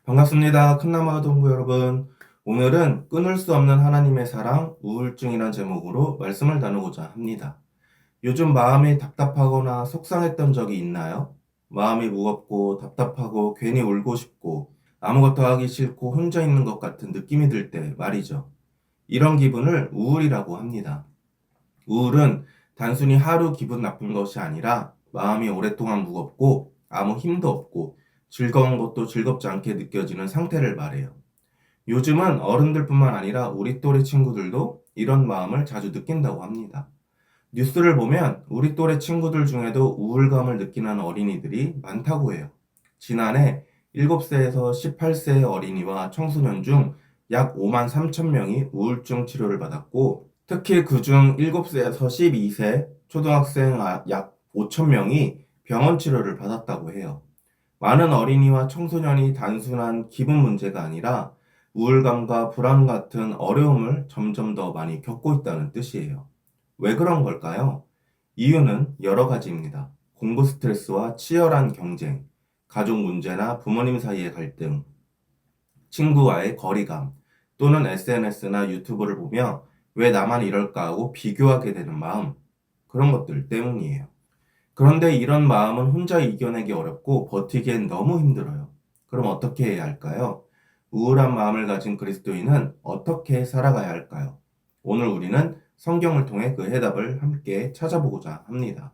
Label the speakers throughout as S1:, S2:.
S1: 반갑습니다. 큰나무 동부 여러분. 오늘은 끊을 수 없는 하나님의 사랑, 우울증이란 제목으로 말씀을 나누고자 합니다. 요즘 마음이 답답하거나 속상했던 적이 있나요? 마음이 무겁고 답답하고 괜히 울고 싶고 아무것도 하기 싫고 혼자 있는 것 같은 느낌이 들 때 말이죠. 이런 기분을 우울이라고 합니다. 우울은 단순히 하루 기분 나쁜 것이 아니라 마음이 오랫동안 무겁고 아무 힘도 없고 즐거운 것도 즐겁지 않게 느껴지는 상태를 말해요. 요즘은 어른들뿐만 아니라 우리 또래 친구들도 이런 마음을 자주 느낀다고 합니다. 뉴스를 보면 우리 또래 친구들 중에도 우울감을 느끼는 어린이들이 많다고 해요. 지난해 7세에서 18세의 어린이와 청소년 중 약 5만 3천 명이 우울증 치료를 받았고, 특히 그중 7세에서 12세 초등학생 약 5천 명이 병원 치료를 받았다고 해요. 많은 어린이와 청소년이 단순한 기분 문제가 아니라 우울감과 불안 같은 어려움을 점점 더 많이 겪고 있다는 뜻이에요. 왜 그런 걸까요? 이유는 여러 가지입니다. 공부 스트레스와 치열한 경쟁, 가족 문제나 부모님 사이의 갈등, 친구와의 거리감, 또는 SNS나 유튜브를 보며 왜 나만 이럴까 하고 비교하게 되는 마음, 그런 것들 때문이에요. 그런데 이런 마음은 혼자 이겨내기 어렵고 버티기엔 너무 힘들어요. 그럼 어떻게 해야 할까요? 우울한 마음을 가진 그리스도인은 어떻게 살아가야 할까요? 오늘 우리는 성경을 통해 그 해답을 함께 찾아보고자 합니다.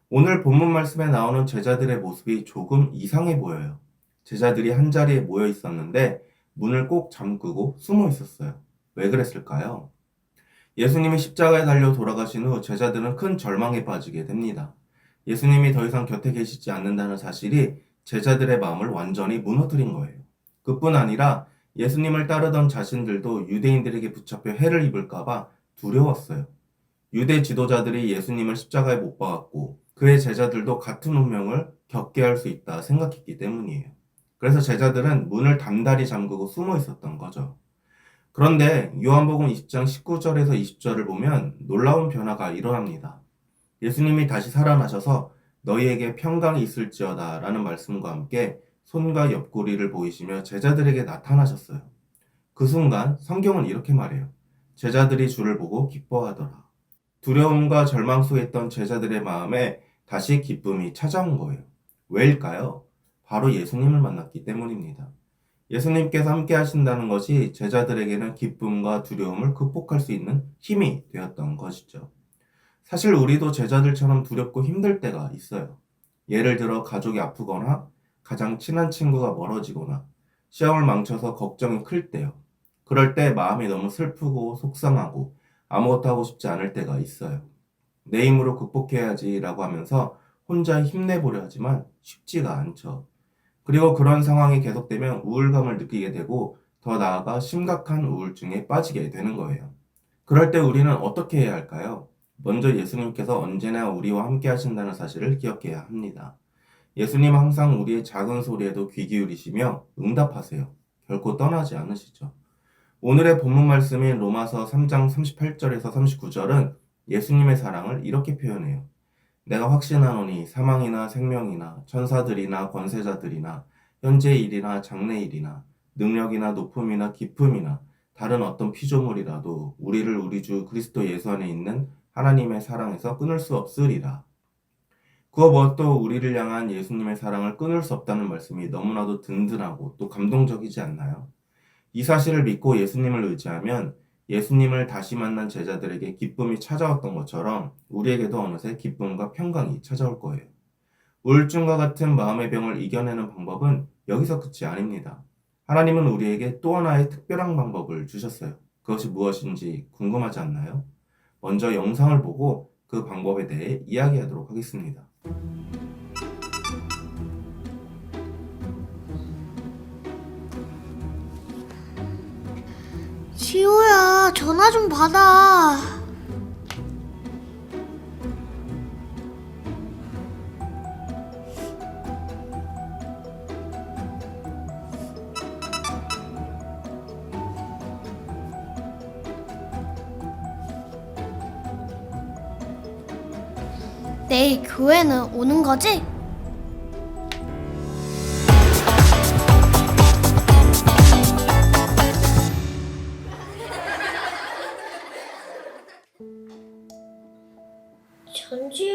S1: 오늘 본문 말씀에 나오는 제자들의 모습이 조금 이상해 보여요. 제자들이 한자리에 모여 있었는데 문을 꼭 잠그고 숨어 있었어요. 왜 그랬을까요? 예수님이 십자가에 달려 돌아가신 후 제자들은 큰 절망에 빠지게 됩니다. 예수님이 더 이상 곁에 계시지 않는다는 사실이 제자들의 마음을 완전히 무너뜨린 거예요. 그뿐 아니라 예수님을 따르던 자신들도 유대인들에게 붙잡혀 해를 입을까봐 두려웠어요. 유대 지도자들이 예수님을 십자가에 못 박았고 그의 제자들도 같은 운명을 겪게 할 수 있다 생각했기 때문이에요. 그래서 제자들은 문을 단단히 잠그고 숨어 있었던 거죠. 그런데 요한복음 20장 19절에서 20절을 보면 놀라운 변화가 일어납니다. 예수님이 다시 살아나셔서 너희에게 평강이 있을지어다 라는 말씀과 함께 손과 옆구리를 보이시며 제자들에게 나타나셨어요. 그 순간 성경은 이렇게 말해요. 제자들이 주를 보고 기뻐하더라. 두려움과 절망 속에 있던 제자들의 마음에 다시 기쁨이 찾아온 거예요. 왜일까요? 바로 예수님을 만났기 때문입니다. 예수님께서 함께 하신다는 것이 제자들에게는 기쁨과 두려움을 극복할 수 있는 힘이 되었던 것이죠. 사실 우리도 제자들처럼 두렵고 힘들 때가 있어요. 예를 들어 가족이 아프거나 가장 친한 친구가 멀어지거나 시험을 망쳐서 걱정이 클 때요. 그럴 때 마음이 너무 슬프고 속상하고 아무것도 하고 싶지 않을 때가 있어요. 내 힘으로 극복해야지라고 하면서 혼자 힘내보려 하지만 쉽지가 않죠. 그리고 그런 상황이 계속되면 우울감을 느끼게 되고 더 나아가 심각한 우울증에 빠지게 되는 거예요. 그럴 때 우리는 어떻게 해야 할까요? 먼저 예수님께서 언제나 우리와 함께 하신다는 사실을 기억해야 합니다. 예수님은 항상 우리의 작은 소리에도 귀 기울이시며 응답하세요. 결코 떠나지 않으시죠. 오늘의 본문 말씀인 로마서 3장 38절에서 39절은 예수님의 사랑을 이렇게 표현해요. 내가 확신하노니 사망이나 생명이나 천사들이나 권세자들이나 현재의 일이나 장래의 일이나 능력이나 높음이나 깊음이나 다른 어떤 피조물이라도 우리를 우리 주 그리스도 예수 안에 있는 하나님의 사랑에서 끊을 수 없으리라. 그거 무엇도 우리를 향한 예수님의 사랑을 끊을 수 없다는 말씀이 너무나도 든든하고 또 감동적이지 않나요? 이 사실을 믿고 예수님을 의지하면 예수님을 다시 만난 제자들에게 기쁨이 찾아왔던 것처럼 우리에게도 어느새 기쁨과 평강이 찾아올 거예요. 우울증과 같은 마음의 병을 이겨내는 방법은 여기서 끝이 아닙니다. 하나님은 우리에게 또 하나의 특별한 방법을 주셨어요. 그것이 무엇인지 궁금하지 않나요? 먼저 영상을 보고 그 방법에 대해 이야기하도록 하겠습니다.
S2: 지호야, 전화 좀 받아. 내일 교회는 오는 거지?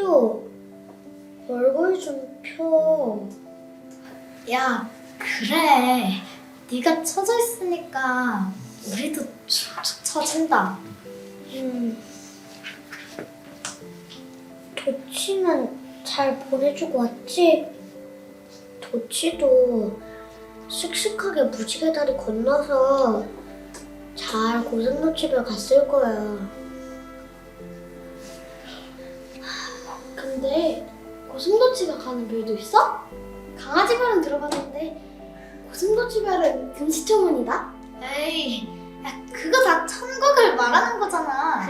S2: 치우, 얼굴 좀 펴.
S3: 야, 그래. 네가 처져 있으니까 우리도 축축 처진다.
S2: 도치는 잘 보내주고 왔지? 도치도 씩씩하게 무지개 다리 건너서 잘 고생로 집에 갔을 거야. 근데 고슴도 집에 가는 별도 있어? 강아지 별은 들어봤는데 고슴도 집에는 금시초문이다?
S3: 에이, 야, 그거 다 천국을 말하는 거잖아.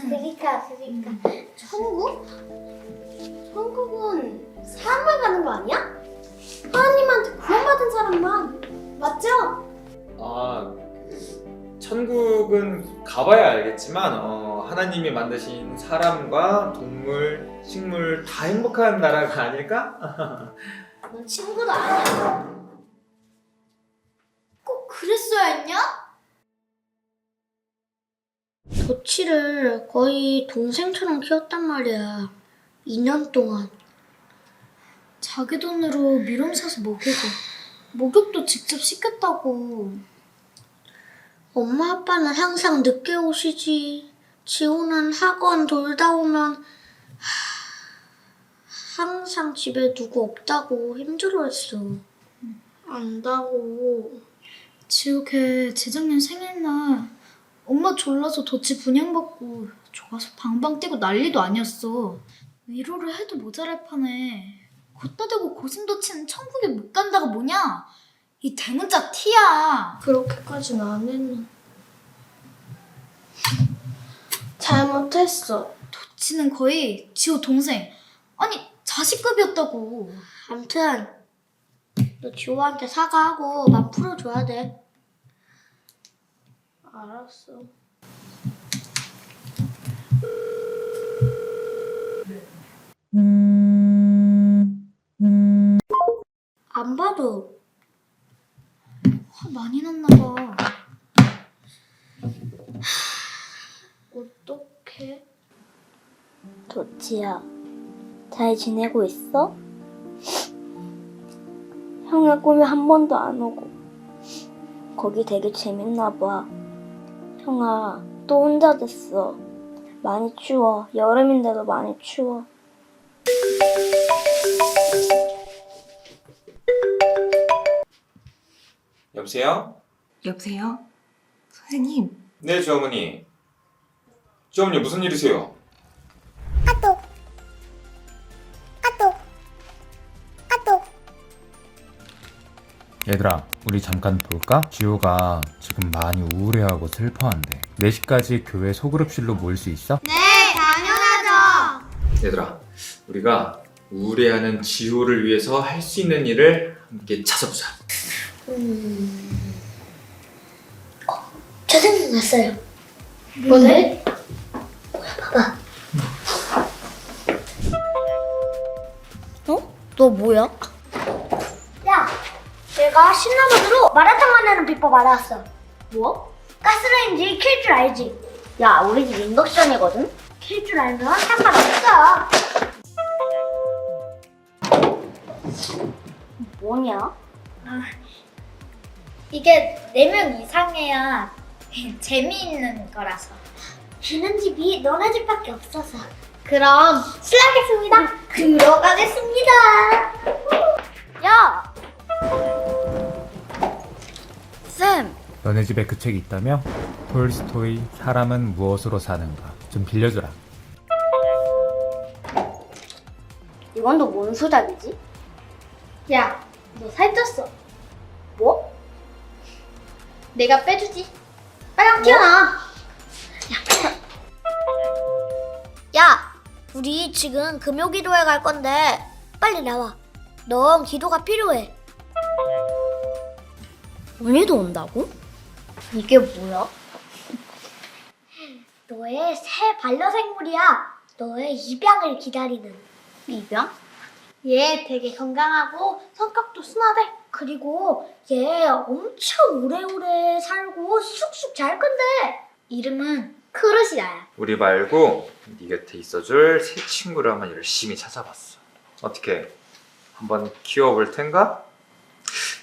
S2: 그러니까 천국? 천국은 사람만 가는 거 아니야? 하나님한테 구원받은 사람만 맞죠?
S4: 천국은 가봐야 알겠지만 하나님이 만드신 사람과 동물, 식물 다 행복한 나라가 아닐까?
S2: 넌 친구도 아니야.
S3: 꼭 그랬어야 했냐?
S2: 도치를 거의 동생처럼 키웠단 말이야. 2년 동안.
S3: 자기 돈으로 미럼 사서 먹이고 목욕도 직접 시켰다고.
S2: 엄마 아빠는 항상 늦게 오시지. 지호는 학원 돌다 오면 항상 집에 누구 없다고 힘들어했어. 안다고.
S3: 지호 걔 재작년 생일날 엄마 졸라서 도치 분양받고 좋아서 방방 뛰고 난리도 아니었어. 위로를 해도 모자랄 판에 걷다 대고 고슴도치는 천국에 못 간다가 뭐냐? 이 대문자 티야.
S2: 그렇게까지는 안 했는데. 잘못했어.
S3: 도치는 거의 지호 동생, 아니 자식급이었다고.
S2: 암튼 너 지호한테 사과하고 맘 풀어줘야 돼. 알았어. 안 봐도
S3: 화 많이 났나 봐.
S2: 어떡해?
S5: 도치야, 잘 지내고 있어? 형네 꿈에 한 번도 안 오고 거기 되게 재밌나 봐. 형아, 또 혼자 됐어. 많이 추워. 여름인데도 많이 추워.
S4: 여보세요?
S6: 여보세요? 선생님,
S4: 네, 주어머니. 주어머니 무슨 일이세요?
S7: 얘들아, 우리 잠깐 볼까? 지호가 지금 많이 우울해하고 슬퍼한대. 4시까지 교회 소그룹실로 모일 수 있어?
S2: 네, 당연하죠.
S4: 얘들아, 우리가 우울해하는 지호를 위해서 할 수 있는 일을 함께 찾아보자.
S2: 저 생각났어요. 뭔데? 뭐야, 봐봐. 어? 너 뭐야? 야, 내가 신라면으로 마라탕 만드는 비법 알아왔어. 뭐? 가스레인지 킬 줄 알지? 야, 우리 집 인덕션이거든? 킬 줄 알면 상관없어. 뭐냐?
S3: 이게 4명 이상해야 재미있는 거라서.
S2: 주는 집이 너네 집밖에 없어서. 그럼 실례하겠습니다. 들어가겠습니다. 야!
S5: 쌤!
S7: 너네 집에 그 책이 있다며? 톨스토이 사람은 무엇으로 사는가. 좀 빌려주라.
S2: 이건 또 뭔 수작이지? 야, 너 살쪘어. 뭐? 내가 빼주지. 빨리 튀어나와. 야, 우리 지금 금요기도회 갈 건데 빨리 나와. 넌 기도가 필요해. 오늘도 온다고? 이게 뭐야? 너의 새 반려생물이야. 너의 입양을 기다리는. 입양? 얘 되게 건강하고 성격도 순하대. 그리고 얘 엄청 오래오래 살고 쑥쑥 잘 큰대.
S3: 이름은
S2: 크루시아야.
S4: 우리 말고 네 곁에 있어줄 새 친구를 한번 열심히 찾아봤어. 어떻게 한번 키워볼 텐가?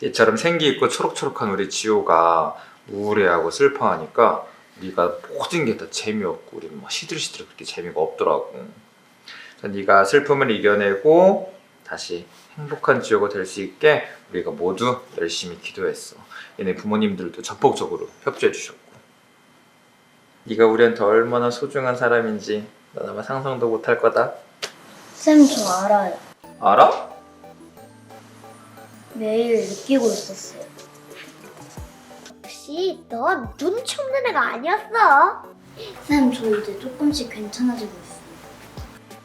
S4: 얘처럼 생기 있고 초록초록한 우리 지호가 우울해하고 슬퍼하니까 네가 모든 게 다 재미없고 우리는 막 시들시들 그렇게 재미가 없더라고. 그래서 네가 슬픔을 이겨내고 다시 행복한 지호가 될 수 있게 우리가 모두 열심히 기도했어. 얘네 부모님들도 적극적으로 협조해 주셨고. 네가 우리한테 얼마나 소중한 사람인지 넌 아마 상상도 못할 거다.
S5: 쌤, 저 알아요.
S4: 알아?
S5: 매일 느끼고 있었어요.
S2: 혹시 넌 눈치 없는 애가 아니었어?
S5: 쌤, 저 이제 조금씩 괜찮아지고 있어요.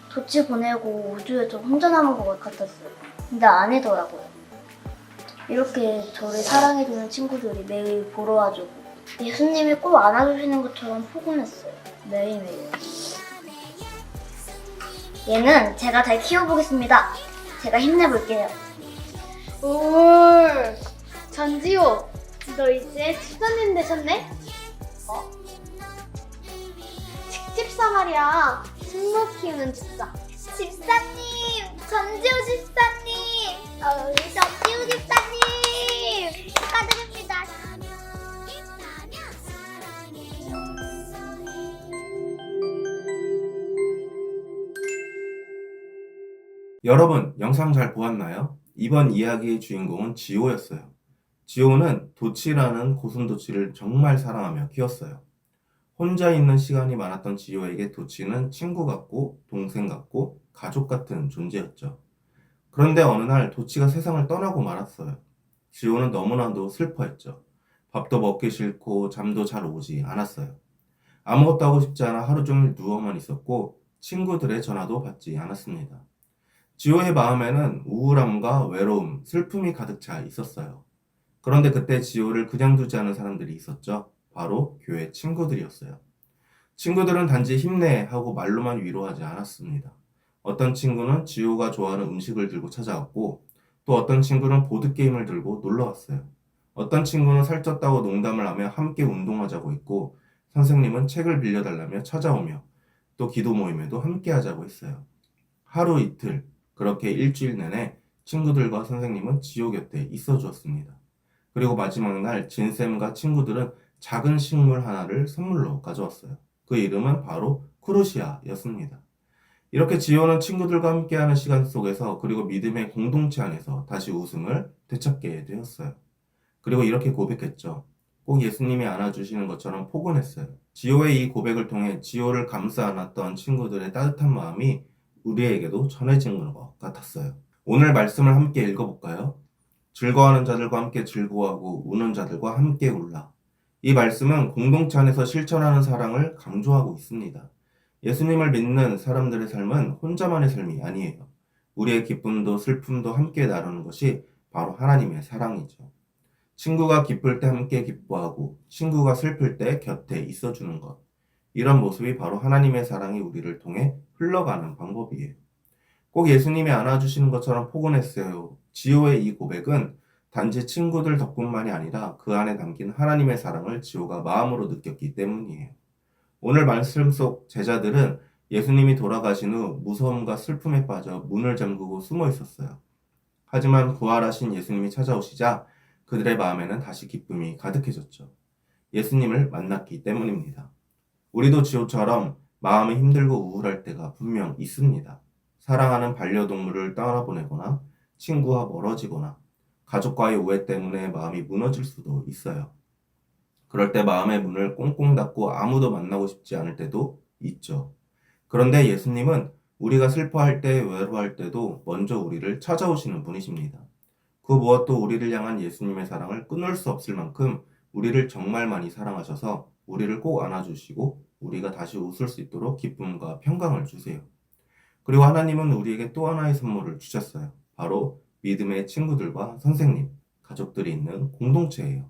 S5: 도치 보내고 우주에 저 혼자 남은 것 같았어요. 근데 아니더라고요. 이렇게 저를 사랑해주는 친구들이 매일 보러 와주고 예수님이 꼭 안아주시는 것처럼 포근했어요. 매일매일. 얘는 제가 잘 키워보겠습니다. 제가 힘내볼게요.
S3: 올 전지호, 너 이제 집사님 되셨네? 집사 말이야. 식물 키우는 집사.
S2: 집사님! 전지우 집사님! 전지우 집사님! 축하드립니다.
S1: 여러분, 영상 잘 보았나요? 이번 이야기의 주인공은 지호였어요. 지호는 도치라는 고슴도치를 정말 사랑하며 키웠어요. 혼자 있는 시간이 많았던 지호에게 도치는 친구 같고 동생 같고 가족 같은 존재였죠. 그런데 어느 날 도치가 세상을 떠나고 말았어요. 지호는 너무나도 슬퍼했죠. 밥도 먹기 싫고 잠도 잘 오지 않았어요. 아무것도 하고 싶지 않아 하루 종일 누워만 있었고 친구들의 전화도 받지 않았습니다. 지호의 마음에는 우울함과 외로움, 슬픔이 가득 차 있었어요. 그런데 그때 지호를 그냥 두지 않은 사람들이 있었죠. 바로 교회 친구들이었어요. 친구들은 단지 힘내 하고 말로만 위로하지 않았습니다. 어떤 친구는 지호가 좋아하는 음식을 들고 찾아왔고 또 어떤 친구는 보드게임을 들고 놀러왔어요. 어떤 친구는 살쪘다고 농담을 하며 함께 운동하자고 했고 선생님은 책을 빌려달라며 찾아오며 또 기도 모임에도 함께 하자고 했어요. 하루 이틀 그렇게 일주일 내내 친구들과 선생님은 지호 곁에 있어 주었습니다. 그리고 마지막 날 진쌤과 친구들은 작은 식물 하나를 선물로 가져왔어요. 그 이름은 바로 크루시아였습니다. 이렇게 지호는 친구들과 함께하는 시간 속에서 그리고 믿음의 공동체 안에서 다시 웃음을 되찾게 되었어요. 그리고 이렇게 고백했죠. 꼭 예수님이 안아주시는 것처럼 포근했어요. 지호의 이 고백을 통해 지호를 감싸 안았던 친구들의 따뜻한 마음이 우리에게도 전해진 것 같았어요. 오늘 말씀을 함께 읽어볼까요? 즐거워하는 자들과 함께 즐거워하고 우는 자들과 함께 울라. 이 말씀은 공동체 안에서 실천하는 사랑을 강조하고 있습니다. 예수님을 믿는 사람들의 삶은 혼자만의 삶이 아니에요. 우리의 기쁨도 슬픔도 함께 나누는 것이 바로 하나님의 사랑이죠. 친구가 기쁠 때 함께 기뻐하고 친구가 슬플 때 곁에 있어주는 것. 이런 모습이 바로 하나님의 사랑이 우리를 통해 흘러가는 방법이에요. 꼭 예수님이 안아주시는 것처럼 포근했어요. 지호의 이 고백은 단지 친구들 덕분만이 아니라 그 안에 담긴 하나님의 사랑을 지호가 마음으로 느꼈기 때문이에요. 오늘 말씀 속 제자들은 예수님이 돌아가신 후 무서움과 슬픔에 빠져 문을 잠그고 숨어 있었어요. 하지만 부활하신 예수님이 찾아오시자 그들의 마음에는 다시 기쁨이 가득해졌죠. 예수님을 만났기 때문입니다. 우리도 지호처럼 마음이 힘들고 우울할 때가 분명 있습니다. 사랑하는 반려동물을 떠나보내거나 친구와 멀어지거나 가족과의 오해 때문에 마음이 무너질 수도 있어요. 그럴 때 마음의 문을 꽁꽁 닫고 아무도 만나고 싶지 않을 때도 있죠. 그런데 예수님은 우리가 슬퍼할 때, 외로워할 때도 먼저 우리를 찾아오시는 분이십니다. 그 무엇도 우리를 향한 예수님의 사랑을 끊을 수 없을 만큼 우리를 정말 많이 사랑하셔서 우리를 꼭 안아주시고 우리가 다시 웃을 수 있도록 기쁨과 평강을 주세요. 그리고 하나님은 우리에게 또 하나의 선물을 주셨어요. 바로 믿음의 친구들과 선생님, 가족들이 있는 공동체예요.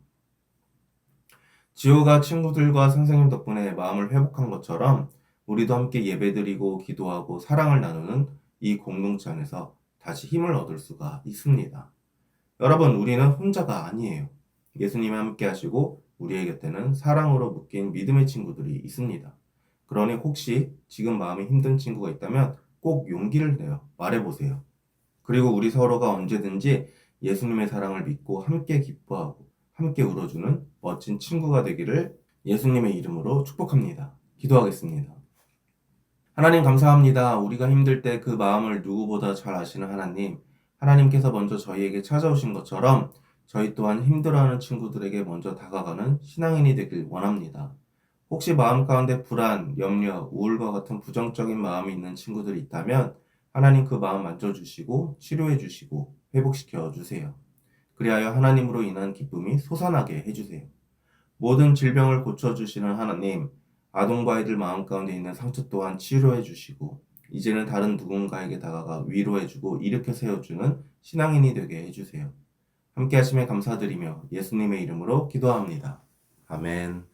S1: 지호가 친구들과 선생님 덕분에 마음을 회복한 것처럼 우리도 함께 예배드리고 기도하고 사랑을 나누는 이 공동체 안에서 다시 힘을 얻을 수가 있습니다. 여러분, 우리는 혼자가 아니에요. 예수님이 함께 하시고 우리의 곁에는 사랑으로 묶인 믿음의 친구들이 있습니다. 그러니 혹시 지금 마음이 힘든 친구가 있다면 꼭 용기를 내어 말해보세요. 그리고 우리 서로가 언제든지 예수님의 사랑을 믿고 함께 기뻐하고 함께 울어주는 멋진 친구가 되기를 예수님의 이름으로 축복합니다. 기도하겠습니다. 하나님 감사합니다. 우리가 힘들 때 그 마음을 누구보다 잘 아시는 하나님, 하나님께서 먼저 저희에게 찾아오신 것처럼 저희 또한 힘들어하는 친구들에게 먼저 다가가는 신앙인이 되길 원합니다. 혹시 마음 가운데 불안, 염려, 우울과 같은 부정적인 마음이 있는 친구들이 있다면 하나님 그 마음 만져주시고 치료해 주시고 회복시켜 주세요. 그리하여 하나님으로 인한 기쁨이 솟아나게 해주세요. 모든 질병을 고쳐주시는 하나님, 아동과 아이들 마음 가운데 있는 상처 또한 치료해 주시고 이제는 다른 누군가에게 다가가 위로해 주고 일으켜 세워주는 신앙인이 되게 해주세요. 함께 하심에 감사드리며 예수님의 이름으로 기도합니다. 아멘.